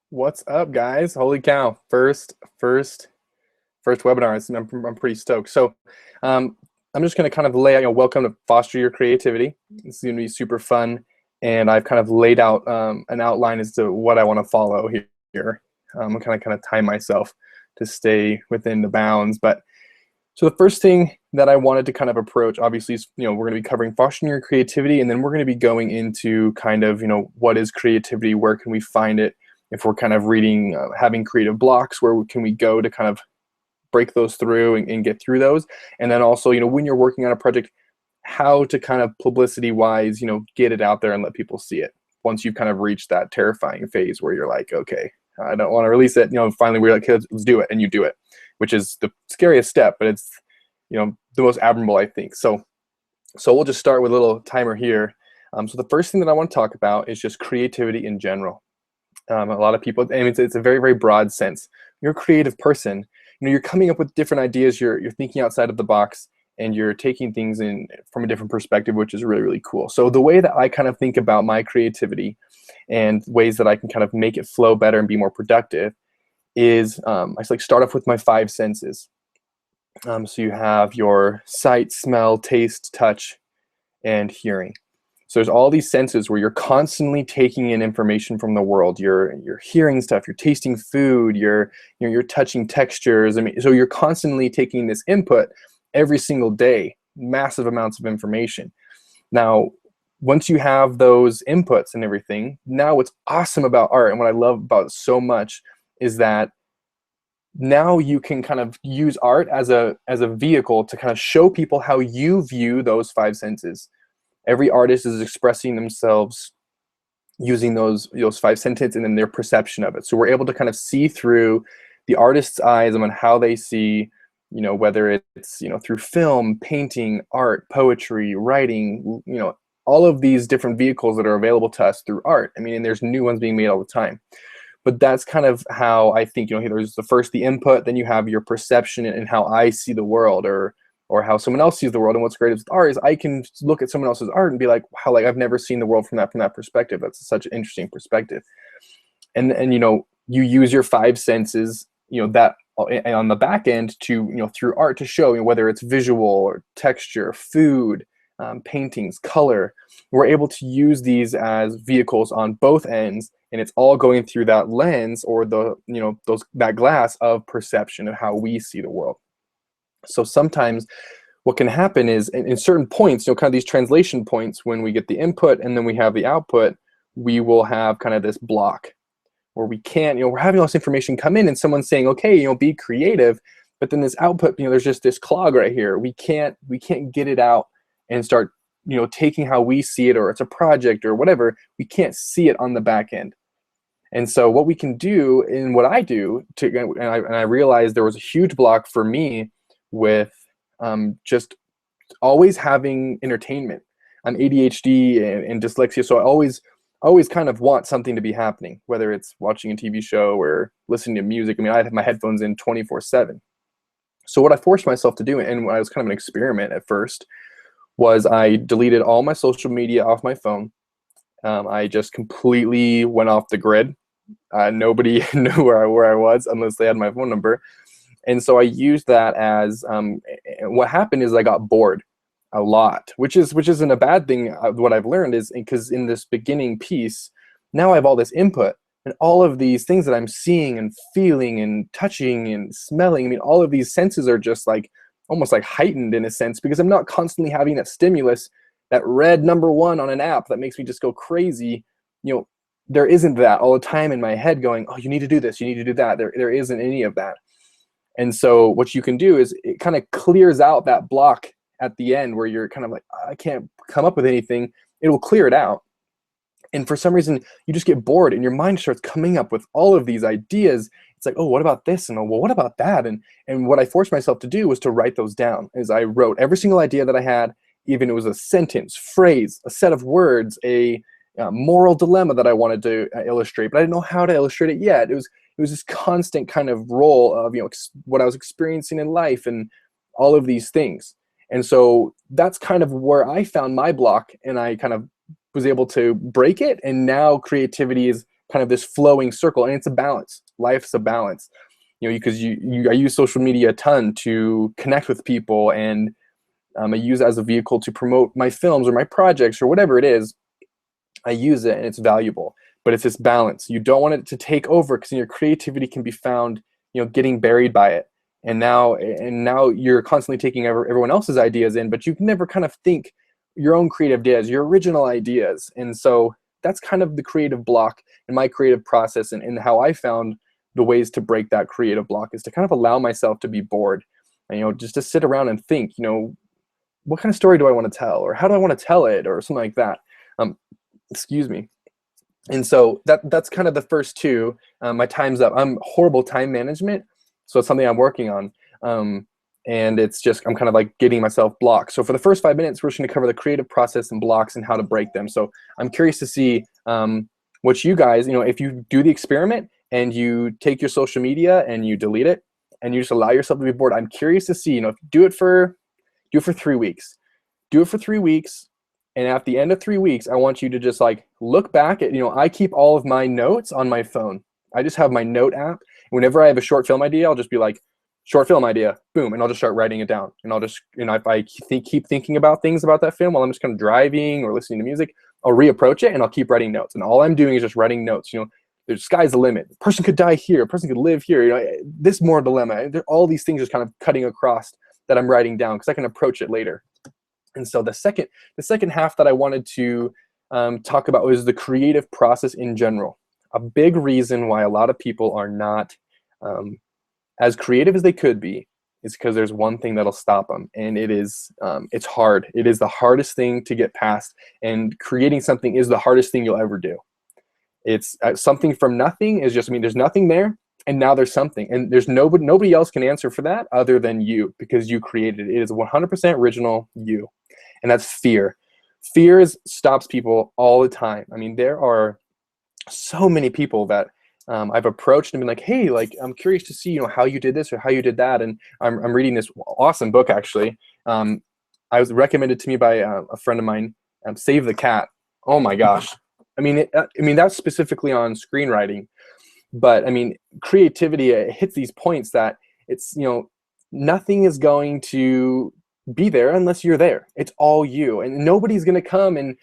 What's up, guys? Holy cow! First webinar. I'm pretty stoked. So, um, I'm just going to kind of lay out. Welcome to Foster Your Creativity. It's going to be super fun, and I've kind of laid out an outline as to what I want to follow here. I'm kind of time myself to stay within the bounds. But so the first thing that I wanted to kind of approach, obviously, is we're going to be covering fostering your creativity, and then we're going to be going into kind of what is creativity, where can we find it, if we're kind of reading, having creative blocks, where can we go to kind of break those through and get through those, and then also when you're working on a project, how to kind of publicity wise get it out there and let people see it once you've kind of reached that terrifying phase where you're like, okay, I don't want to release it. Finally we're like, let's do it, and you do it, which is the scariest step, but it's the most admirable, I think. So we'll just start with a little timer here. So the first thing that I want to talk about is just creativity in general. A lot of people, and it's a very, very broad sense. You're a creative person. You're coming up with different ideas. You're thinking outside of the box, and you're taking things in from a different perspective, which is really, really cool. So the way that I kind of think about my creativity and ways that I can kind of make it flow better and be more productive is I like start off with my five senses. So you have your sight, smell, taste, touch, and hearing. So there's all these senses where you're constantly taking in information from the world. You're hearing stuff, you're tasting food, you're touching textures. I mean, so you're constantly taking this input every single day, massive amounts of information. Now, once you have those inputs and everything, now what's awesome about art, and what I love about it so much, is that now you can kind of use art as a vehicle to kind of show people how you view those five senses. Every artist is expressing themselves using those five senses and then their perception of it. So we're able to kind of see through the artist's eyes on how they see, whether it's through film, painting, art, poetry, writing, all of these different vehicles that are available to us through art. I mean, and there's new ones being made all the time. But that's kind of how I think, there's the input, then you have your perception and how I see the world, or how someone else sees the world. And what's great with art is I can look at someone else's art and be like, wow, like I've never seen the world from that perspective. That's such an interesting perspective. And you use your five senses, that on the back end to, through art to show, whether it's visual or texture, food, paintings, color. We're able to use these as vehicles on both ends, and it's all going through that lens, or that glass of perception of how we see the world. So sometimes what can happen is in certain points, kind of these translation points, when we get the input and then we have the output, we will have kind of this block where we can't, we're having all this information come in and someone's saying, okay, be creative, but then this output, there's just this clog right here. We can't get it out and start, taking how we see it, or it's a project or whatever. We can't see it on the back end. And so what we can do, and what I do, and I realized there was a huge block for me with just always having entertainment. I'm ADHD and dyslexia, so I always kind of want something to be happening, whether it's watching a TV show or listening to music. I mean, I have my headphones in 24/7. So what I forced myself to do, and I was kind of an experiment at first, was I deleted all my social media off my phone. I just completely went off the grid. Nobody knew where I was unless they had my phone number. And so I used that as, what happened is I got bored a lot, which isn't a bad thing. What I've learned is, because in this beginning piece, now I have all this input and all of these things that I'm seeing and feeling and touching and smelling. I mean, all of these senses are just like almost like heightened in a sense, because I'm not constantly having that stimulus, that red number one on an app that makes me just go crazy. There isn't that all the time in my head going, oh, you need to do this, you need to do that. There isn't any of that. And so what you can do is it kind of clears out that block at the end where you're kind of like, I can't come up with anything. It will clear it out. And for some reason, you just get bored and your mind starts coming up with all of these ideas. It's like, oh, what about this? And oh, well, what about that? And what I forced myself to do was to write those down. As I wrote every single idea that I had, even it was a sentence, phrase, a set of words, a moral dilemma that I wanted to illustrate, but I didn't know how to illustrate it yet. It was this constant kind of role of what I was experiencing in life and all of these things. And so that's kind of where I found my block, and I kind of was able to break it. And now creativity is kind of this flowing circle, and it's a balance. Life's a balance, because I use social media a ton to connect with people, and I use it as a vehicle to promote my films or my projects or whatever it is. I use it and it's valuable, but it's this balance. You don't want it to take over, because your creativity can be found, getting buried by it. And now you're constantly taking everyone else's ideas in, but you can never kind of think your own creative ideas, your original ideas. And so that's kind of the creative block in my creative process, and how I found the ways to break that creative block is to kind of allow myself to be bored, and, just to sit around and think, what kind of story do I want to tell, or how do I want to tell it, or something like that. Excuse me. And so that's kind of the first two. My time's up. I'm horrible time management, so it's something I'm working on. And it's just, I'm kind of like getting myself blocked. So for the first 5 minutes, we're just going to cover the creative process and blocks and how to break them. So I'm curious to see what you guys, if you do the experiment and you take your social media and you delete it and you just allow yourself to be bored. I'm curious to see, if you do it for 3 weeks. Do it for 3 weeks. And at the end of 3 weeks, I want you to just like look back at, I keep all of my notes on my phone. I just have my note app. Whenever I have a short film idea, I'll just be like, short film idea, boom, and I'll just start writing it down. And I'll just, if I keep thinking about things about that film while I'm just kind of driving or listening to music, I'll reapproach it and I'll keep writing notes. And all I'm doing is just writing notes. The sky's the limit. A person could die here. A person could live here. This moral dilemma. All these things just kind of cutting across that I'm writing down, because I can approach it later. And so the second half that I wanted to talk about was the creative process in general. A big reason why a lot of people are not as creative as they could be is because there's one thing that'll stop them, and it's hard. It is the hardest thing to get past, and creating something is the hardest thing you'll ever do. It's something from nothing is just, there's nothing there, and now there's something, and there's nobody else can answer for that other than you, because you created it. It is 100% original you. And that's fear. Fear stops people all the time. There are so many people that I've approached and been like, hey, I'm curious to see, how you did this or how you did that. And I'm reading this awesome book, actually. I was recommended to me by a friend of mine, Save the Cat. Oh my gosh. That's specifically on screenwriting. But creativity, it hits these points that it's, nothing is going to be there unless you're there. It's all you, and nobody's going to come and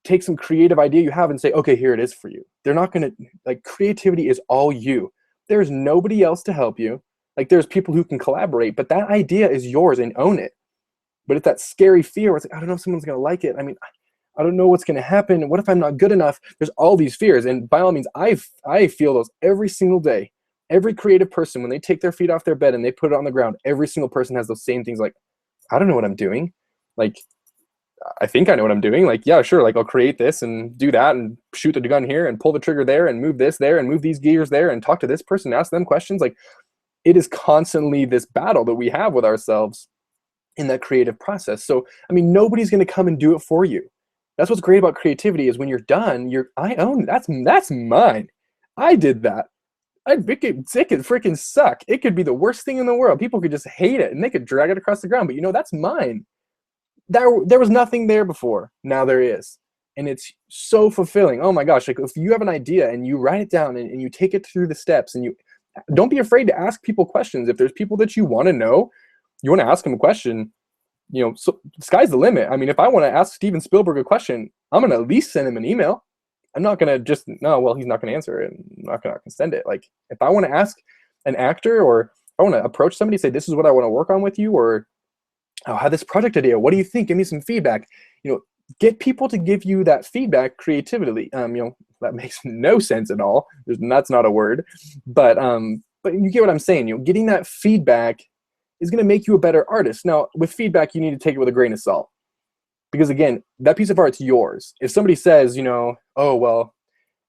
take some creative idea you have and say, okay, here it is for you. They're not going to, creativity is all you. There's nobody else to help you. There's people who can collaborate, but that idea is yours, and own it. But it's that scary fear where it's I don't know if someone's going to like it. I don't know what's going to happen. What if I'm not good enough? There's all these fears. And by all means, I feel those every single day. Every creative person, when they take their feet off their bed and they put it on the ground, every single person has those same things. I don't know what I'm doing. I think I know what I'm doing. Yeah, sure. I'll create this and do that and shoot the gun here and pull the trigger there and move this there and move these gears there and talk to this person, ask them questions. It is constantly this battle that we have with ourselves in that creative process. So, nobody's going to come and do it for you. That's what's great about creativity, is when you're done, I own it. That's mine. I did that. It could freaking suck. It could be the worst thing in the world. People could just hate it and they could drag it across the ground. But that's mine. There was nothing there before. Now there is. And it's so fulfilling. Oh my gosh. If you have an idea and you write it down and you take it through the steps, and you don't be afraid to ask people questions. If there's people that you want to know, you want to ask them a question, so the sky's the limit. If I want to ask Steven Spielberg a question, I'm going to at least send him an email. I'm not going to just, no, well, he's not going to answer it. I'm not going to send it. If I want to ask an actor, or I want to approach somebody, say, this is what I want to work on with you, or I have this project idea. What do you think? Give me some feedback. Get people to give you that feedback creatively. That makes no sense at all. That's not a word, but you get what I'm saying. Getting that feedback is going to make you a better artist. Now, with feedback, you need to take it with a grain of salt. Because again, that piece of art's yours. If somebody says, oh, well,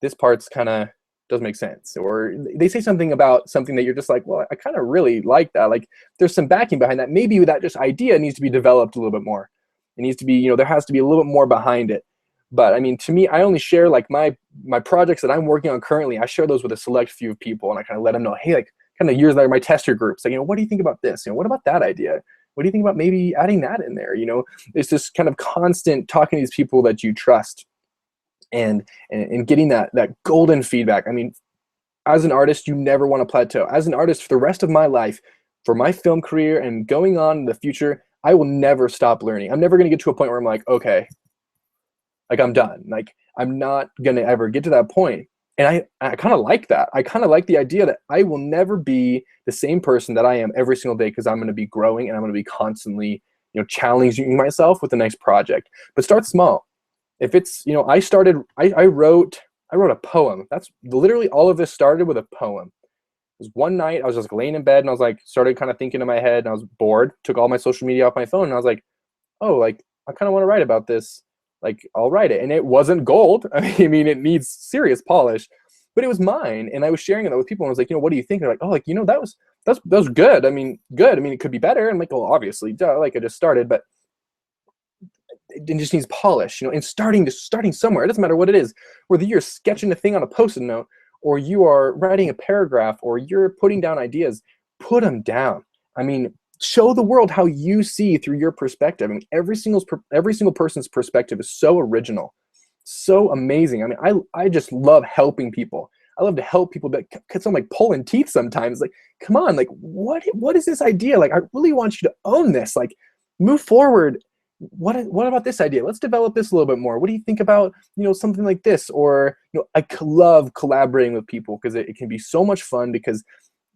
this part's kind of doesn't make sense, or they say something about something that you're just like, well, I kind of really like that. There's some backing behind that. Maybe that just idea needs to be developed a little bit more. It needs to be, there has to be a little bit more behind it. But to me, I only share my projects that I'm working on currently. I share those with a select few of people, and I kind of let them know, hey, kind of years later, my tester groups, what do you think about this? What about that idea? What do you think about maybe adding that in there? It's this kind of constant talking to these people that you trust. and getting that golden feedback. I mean, as an artist, you never want to plateau. As an artist, for the rest of my life, for my film career and going on in the future, I will never stop learning. I'm never going to get to a point where I'm like, okay, like I'm done. Like I'm not going to ever get to that point. And I kind of like that. I kind of like the idea that I will never be the same person that I am every single day, because I'm going to be growing and I'm going to be constantly, challenging myself with the next project. But start small. If it's, I wrote a poem. That's literally all of this started with a poem. It was one night I was just laying in bed and I was like, started kind of thinking in my head and I was bored, took all my social media off my phone and I was like, oh, like I kind of want to write about this. Like I'll write it. And it wasn't gold. I mean, it needs serious polish, but it was mine. And I was sharing it with people and I was like, what do you think? They're like, oh, like, that was good. I mean, good. I mean, it could be better. I'm like, well, obviously, duh, like I just started, but it just needs polish, and starting somewhere. It doesn't matter what it is, whether you're sketching a thing on a post-it note or you are writing a paragraph or you're putting down ideas, put them down. I mean, show the world how you see through your perspective. I mean, every single person's perspective is so original, so amazing. I mean, I just love helping people. I love to help people, but because I'm like pulling teeth sometimes. Like, come on, like what is this idea? Like, I really want you to own this. Like, move forward. What about this idea? Let's develop this a little bit more. What do you think about, something like this? Or, I love collaborating with people because it can be so much fun because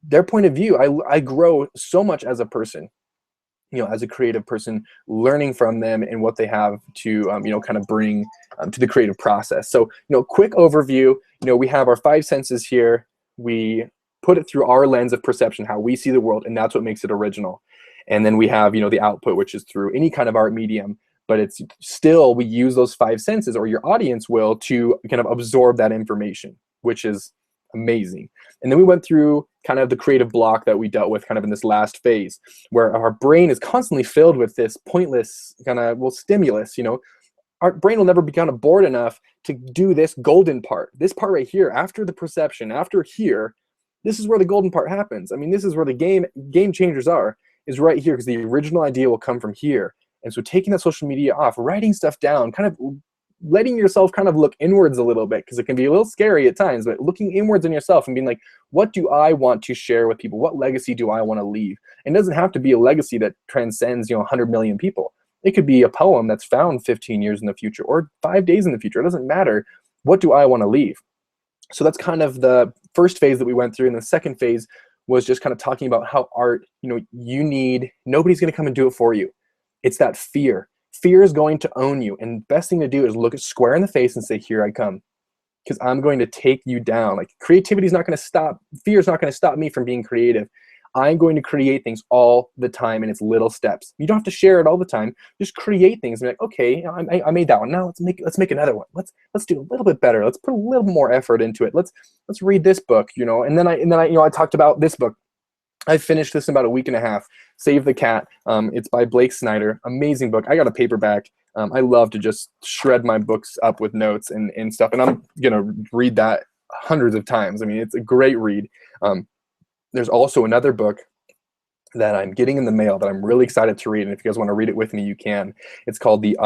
their point of view, I grow so much as a person, as a creative person, learning from them and what they have to, kind of bring to the creative process. So, quick overview, we have our 5 senses here. We put it through our lens of perception, how we see the world, and that's what makes it original. And then we have, the output, which is through any kind of art medium, but it's still, we use those 5 senses, or your audience will, to kind of absorb that information, which is amazing. And then we went through kind of the creative block that we dealt with kind of in this last phase, where our brain is constantly filled with this pointless kind of, stimulus, our brain will never be kind of bored enough to do this golden part, this part right here, after the perception, after here. This is where the golden part happens. I mean, this is where the game changers are, is right here, because the original idea will come from here. And so taking that social media off, writing stuff down, kind of letting yourself kind of look inwards a little bit, because it can be a little scary at times, but looking inwards in yourself and being like, what do I want to share with people? What legacy do I want to leave? And it doesn't have to be a legacy that transcends, 100 million people. It could be a poem that's found 15 years in the future or 5 days in the future. It doesn't matter. What do I want to leave? So that's kind of the first phase that we went through. And the second phase was just kind of talking about how art, nobody's going to come and do it for you. It's that fear. Fear is going to own you. And the best thing to do is look it square in the face and say, here I come, because I'm going to take you down. Like, creativity is not going to stop. Fear is not going to stop me from being creative. I'm going to create things all the time, and it's little steps. You don't have to share it all the time. Just create things and be like, okay, I made that one. Now let's make another one. Let's do a little bit better. Let's put a little more effort into it. Let's read this book, and then I talked about this book. I finished this in about a week and a half. Save the Cat. It's by Blake Snyder. Amazing book. I got a paperback. I love to just shred my books up with notes and stuff, and I'm gonna read that hundreds of times. I mean, it's a great read. There's also another book that I'm getting in the mail that I'm really excited to read, and if you guys want to read it with me, you can. It's called The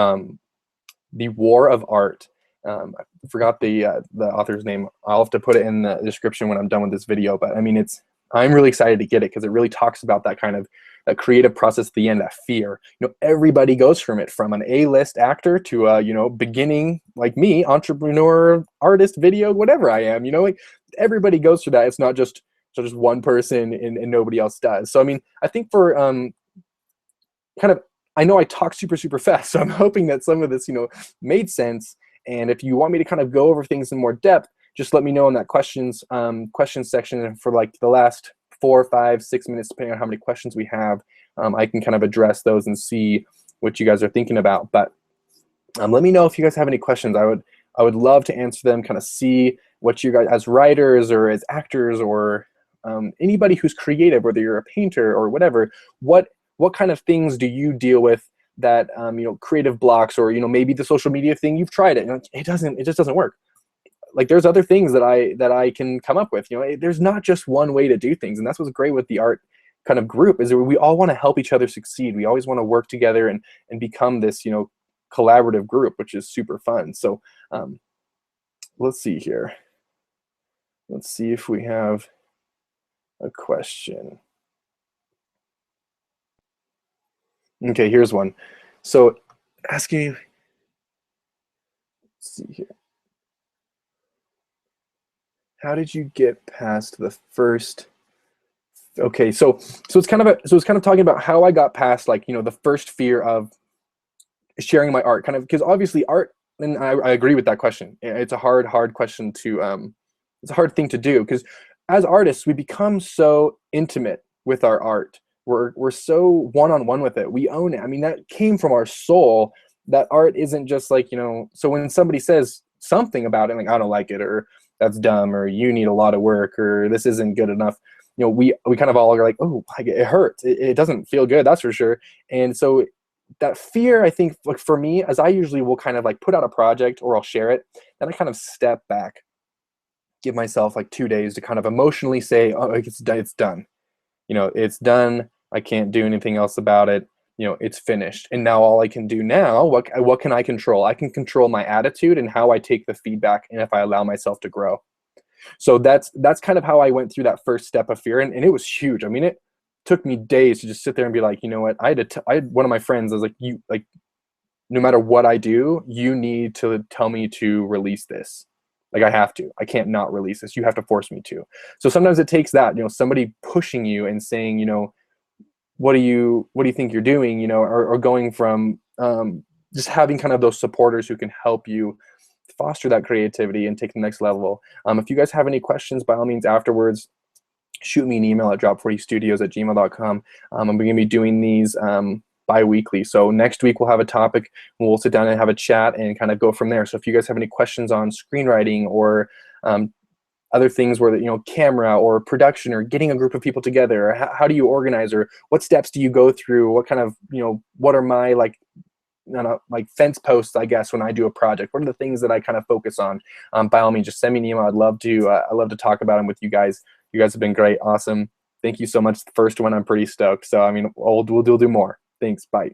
War of Art. I forgot the author's name. I'll have to put it in the description when I'm done with this video, but I mean, I'm really excited to get it because it really talks about that kind of that creative process at the end, that fear. Everybody goes from it, from an A-list actor to a, beginning, like me, entrepreneur, artist, video, whatever I am, like everybody goes through that. It's not just one person and nobody else does. So, I mean, I think for I know I talk super, super fast, so I'm hoping that some of this, made sense. And if you want me to kind of go over things in more depth, just let me know in that questions section. And for like the last 4, 5, 6 minutes, depending on how many questions we have, I can kind of address those and see what you guys are thinking about. But let me know if you guys have any questions. I would love to answer them, kind of see what you guys, as writers or as actors or anybody who's creative, whether you're a painter or whatever, what kind of things do you deal with that, creative blocks, or, maybe the social media thing, you've tried it, and it just doesn't work. Like, there's other things that I can come up with. There's not just one way to do things, and that's what's great with the art kind of group, is that we all want to help each other succeed. We always want to work together and become this, collaborative group, which is super fun. So let's see here. Let's see if we have a question. Okay, here's one. So asking, let's see here. How did you get past the first? Okay, so it's kind of talking about how I got past, like, the first fear of sharing my art, kind of, because obviously art, and I agree with that question. It's a hard question to it's a hard thing to do, because as artists we become so intimate with our art. We're so one-on-one with it. We own it. I mean, that came from our soul. That art isn't just like, so when somebody says something about it, like, I don't like it, or that's dumb, or you need a lot of work, or this isn't good enough, we kind of all are like, oh, it hurts. It doesn't feel good, that's for sure. And so that fear, I think, like, for me, as I usually will kind of like put out a project or I'll share it, then I kind of step back, give myself like 2 days to kind of emotionally say, oh, it's done. It's done. I can't do anything else about it. It's finished. And now all I can do now, what can I control? I can control my attitude and how I take the feedback, and if I allow myself to grow. So that's kind of how I went through that first step of fear, and it was huge. I mean, it took me days to just sit there and be like, you know what? I had one of my friends. I was like, no matter what I do, you need to tell me to release this. Like, I have to. I can't not release this. You have to force me to. So sometimes it takes that, somebody pushing you and saying, what do you think you're doing, or going from just having kind of those supporters who can help you foster that creativity and take the next level. If you guys have any questions, by all means, afterwards, shoot me an email at drop40studios@gmail.com. I'm going to be doing these bi-weekly. So next week we'll have a topic, and we'll sit down and have a chat and kind of go from there. So if you guys have any questions on screenwriting, or other things where, camera or production, or getting a group of people together, or how do you organize, or what steps do you go through, what kind of, what are my, like, like fence posts, I guess, when I do a project, what are the things that I kind of focus on, by all means, just send me an email. I'd love to talk about them with you guys. You guys have been great. Awesome. Thank you so much. The first one, I'm pretty stoked. So, I mean, we'll do more. Thanks. Bye.